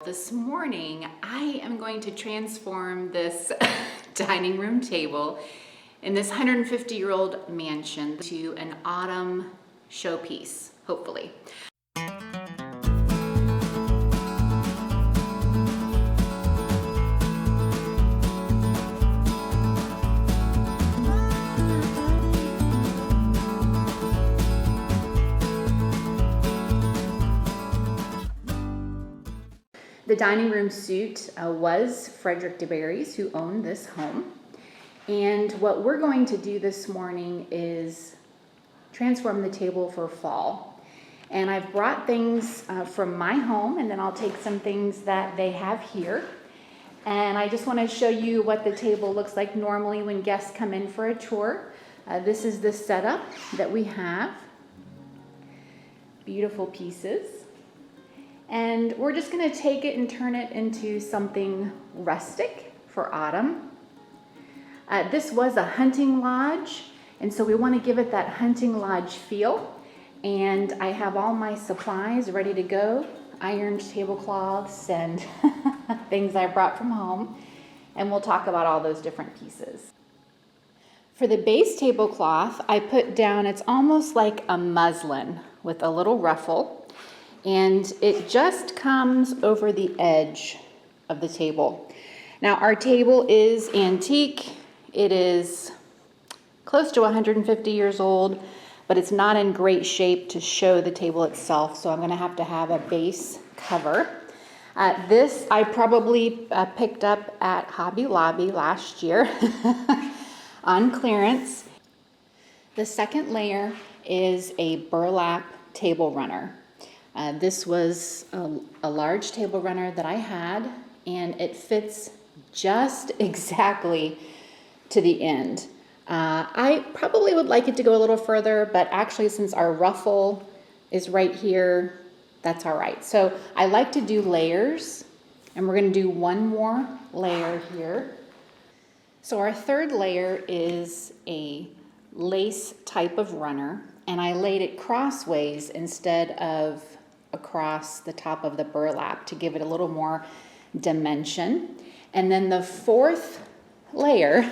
This morning, I am going to transform this dining room table in this 150-year-old mansion to an autumn showpiece, hopefully. The dining room suit was Frederick DeBerry's, who owned this home. And what we're going to do this morning is transform the table for fall. And I've brought things from my home, and then I'll take some things that they have here. And I just want to show you what the table looks like normally when guests come in for a tour. This is the setup that we have. Beautiful pieces. And we're just going to take it and turn it into something rustic for autumn. This was a hunting lodge, and so we want to give it that hunting lodge feel. And I have all my supplies ready to go, ironed tablecloths and things I brought from home. And we'll talk about all those different pieces. For the base tablecloth, I put down, it's almost like a muslin with a little ruffle. And it just comes over the edge of the table. Now our table is antique. It is close to 150 years old, but it's not in great shape to show the table itself, so I'm going to have a base cover. This I probably picked up at Hobby Lobby last year on clearance. The second layer is a burlap table runner. This was a large table runner that I had, and it fits just exactly to the end. I probably would like it to go a little further, but actually since our ruffle is right here, that's all right. So I like to do layers, and we're going to do one more layer here. So our third layer is a lace type of runner, and I laid it crossways instead of across the top of the burlap to give it a little more dimension. And then the fourth layer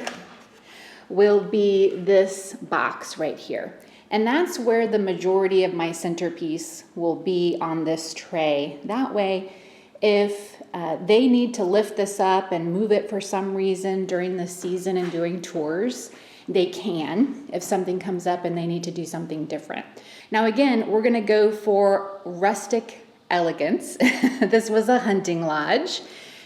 will be this box right here. And that's where the majority of my centerpiece will be on this tray. That way, if they need to lift this up and move it for some reason during the season and doing tours, they can, if something comes up and they need to do something different. Now again, we're gonna go for rustic elegance. This was a hunting lodge.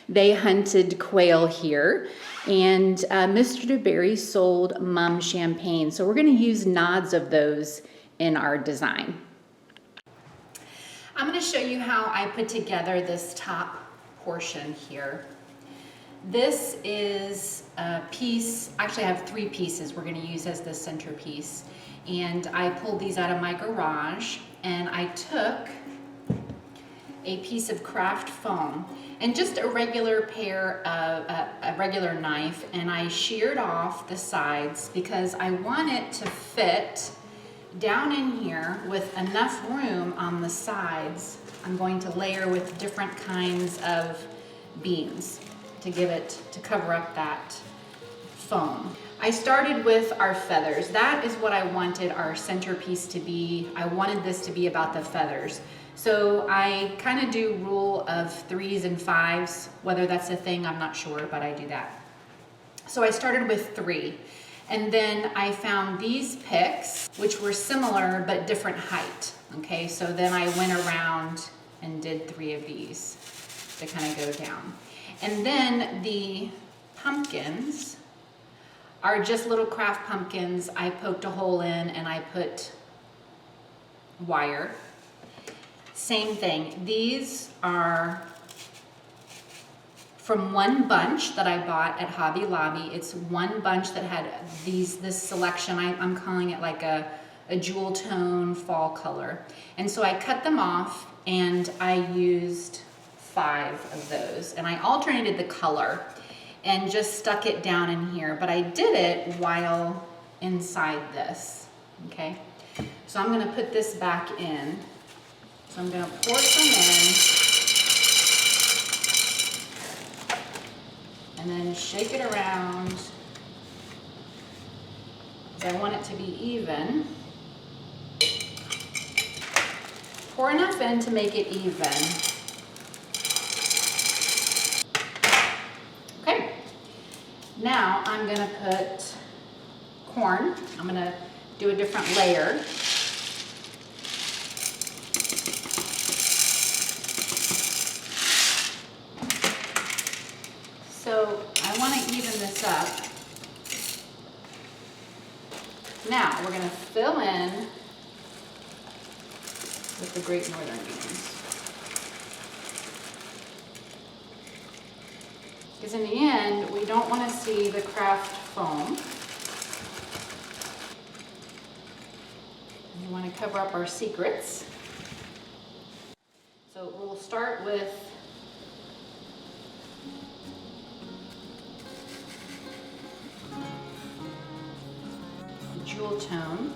They hunted quail here, and Mr. DeBerry sold Mum champagne. So we're gonna use nods of those in our design. I'm gonna show you how I put together this top portion here. This is a piece, actually I have three pieces we're going to use as the centerpiece. And I pulled these out of my garage, and I took a piece of craft foam and just a regular a regular knife, and I sheared off the sides because I want it to fit down in here with enough room on the sides. I'm going to layer with different kinds of beans to cover up that foam. I started with our feathers. That is what I wanted our centerpiece to be. I wanted this to be about the feathers. So I kind of do rule of 3s and 5s. Whether that's a thing, I'm not sure, but I do that. So I started with 3. And then I found these picks, which were similar but different height. Okay, so then I went around and did 3 of these to kind of go down. And then the pumpkins are just little craft pumpkins. I poked a hole in and I put wire. Same thing. These are from one bunch that I bought at Hobby Lobby. It's one bunch that had this selection. I'm calling it like a jewel tone fall color. And so I cut them off, and I used 5 of those, and I alternated the color and just stuck it down in here, but I did it while inside this. Okay, so I'm going to put this back in. So I'm going to pour some in, shake it around. I want it to be even. Pour enough in to make it even. Okay, now I'm gonna put corn. I'm gonna do a different layer. So I want to even this up. Now we're going to fill in with the Great Northern beans. Because in the end, we don't want to see the craft foam. We want to cover up our secrets. So we'll start with jewel tone.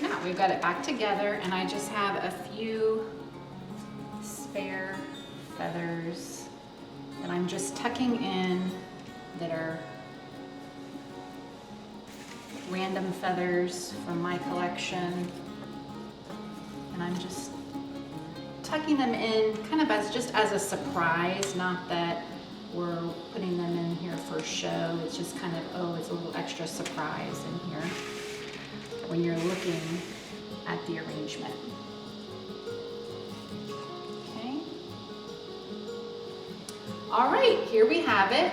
Now we've got it back together, and I just have a few spare feathers that I'm just tucking in that are random feathers from my collection, and I'm just tucking them in kind of as just as a surprise, not that we're putting them in here for show. It's just kind of, oh, it's a little extra surprise in here when you're looking at the arrangement. Okay. All right, here we have it.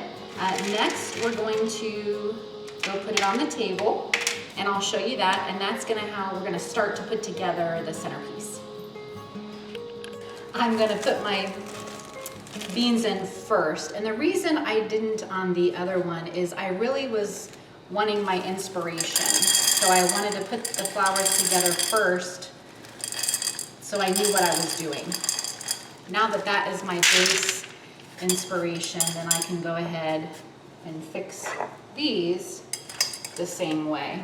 Next, we're going to go put it on the table, and I'll show you that, and that's how we're gonna start to put together the centerpiece. I'm gonna put my beans in first, and the reason I didn't on the other one is I really was wanting my inspiration. So I wanted to put the flowers together first so I knew what I was doing. Now that that is my base inspiration, then I can go ahead and fix these the same way.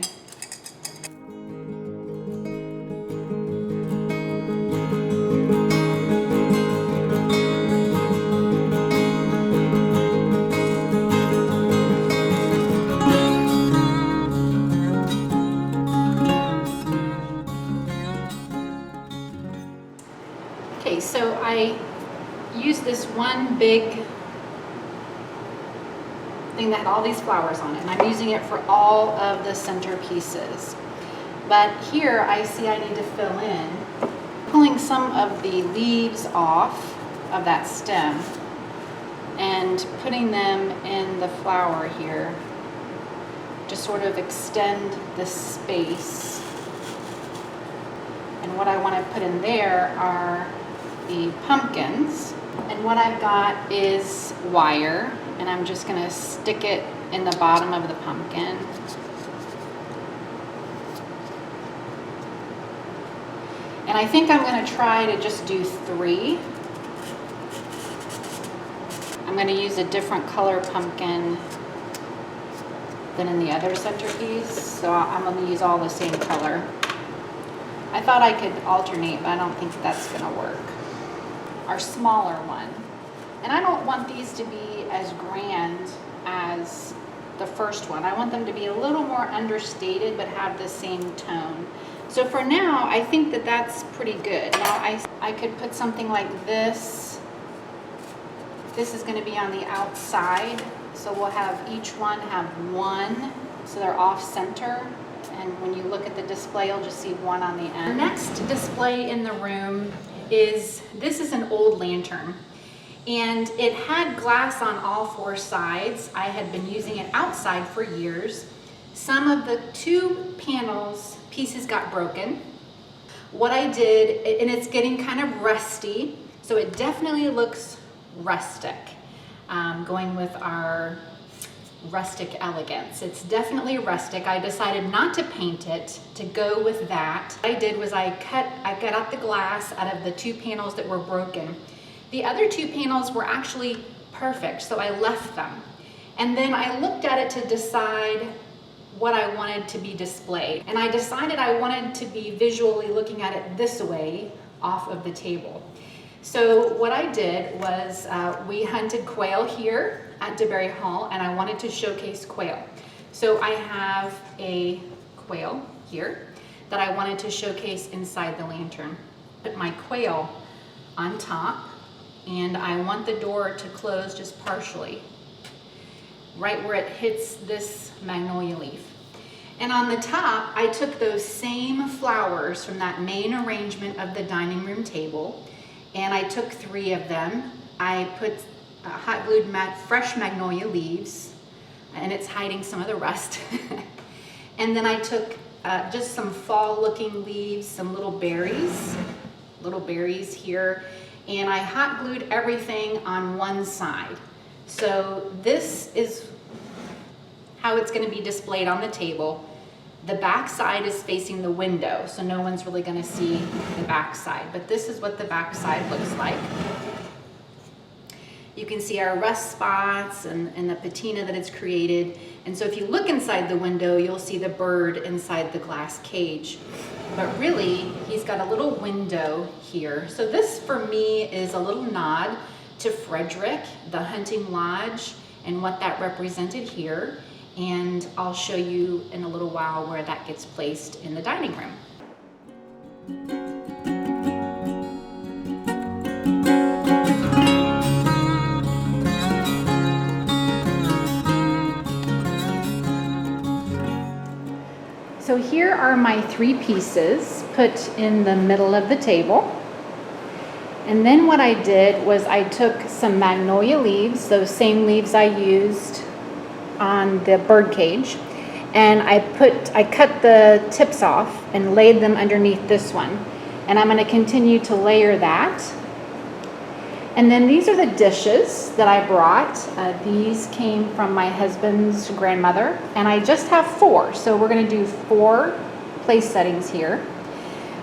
Okay, so I used this one big thing that had all these flowers on it, and I'm using it for all of the centerpieces. But here I see I need to fill in, pulling some of the leaves off of that stem and putting them in the flower here to sort of extend the space. And what I want to put in there are the pumpkins, and what I've got is wire, and I'm just going to stick it in the bottom of the pumpkin. And I think I'm going to try to just do 3. I'm going to use a different color pumpkin than in the other centerpiece, so I'm going to use all the same color. I thought I could alternate, but I don't think that's going to work. Our smaller one. And I don't want these to be as grand as the first one. I want them to be a little more understated but have the same tone. So for now, I think that that's pretty good. Now I could put something like this. This is going to be on the outside, so we'll have each one have 1, so they're off center. And when you look at the display, you'll just see 1 on the end. The next display in the room is, this is an old lantern. And it had glass on all 4 sides. I had been using it outside for years. Some of the 2 pieces got broken. What I did, and it's getting kind of rusty, so it definitely looks rustic, going with our rustic elegance. It's definitely rustic. I decided not to paint it to go with that. What I did was I cut out the glass out of the 2 panels that were broken. The other 2 panels were actually perfect, so I left them. And then I looked at it to decide what I wanted to be displayed. And I decided I wanted to be visually looking at it this way off of the table. So what I did was we hunted quail here at DeBerry Hall, and I wanted to showcase quail. So I have a quail here that I wanted to showcase inside the lantern. Put my quail on top, and I want the door to close just partially, right where it hits this magnolia leaf. And on the top, I took those same flowers from that main arrangement of the dining room table, and I took 3 of them. I put hot glued fresh magnolia leaves, and it's hiding some of the rest. And then I took just some fall looking leaves, some little berries here, and I hot glued everything on one side. So this is how it's going to be displayed on the table. The back side is facing the window, so no one's really going to see the back side, but this is what the back side looks like. You can see our rust spots and the patina that it's created. And so if you look inside the window, you'll see the bird inside the glass cage. But really, he's got a little window here. So this, for me, is a little nod to Frederick, the hunting lodge, and what that represented here. And I'll show you in a little while where that gets placed in the dining room. So here are my 3 pieces put in the middle of the table. And then what I did was I took some magnolia leaves, those same leaves I used on the bird cage, and I cut the tips off and laid them underneath this one. And I'm going to continue to layer that. And then these are the dishes that I brought. These came from my husband's grandmother, and I just have 4. So we're going to do 4 place settings here.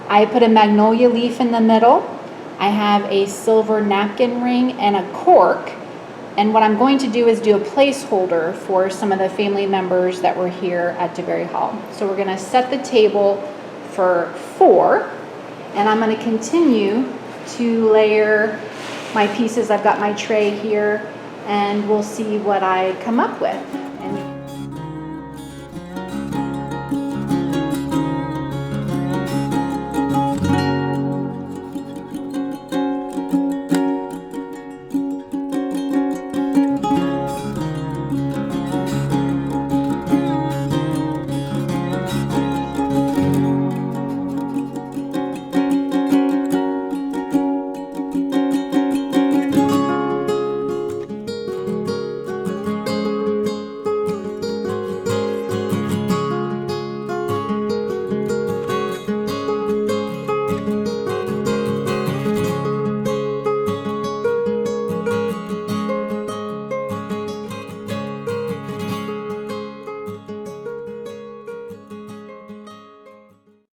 I put a magnolia leaf in the middle. I have a silver napkin ring and a cork. And what I'm going to do is do a placeholder for some of the family members that were here at DeBerry Hall. So we're going to set the table for 4, and I'm going to continue to layer my pieces. I've got my tray here, and we'll see what I come up with.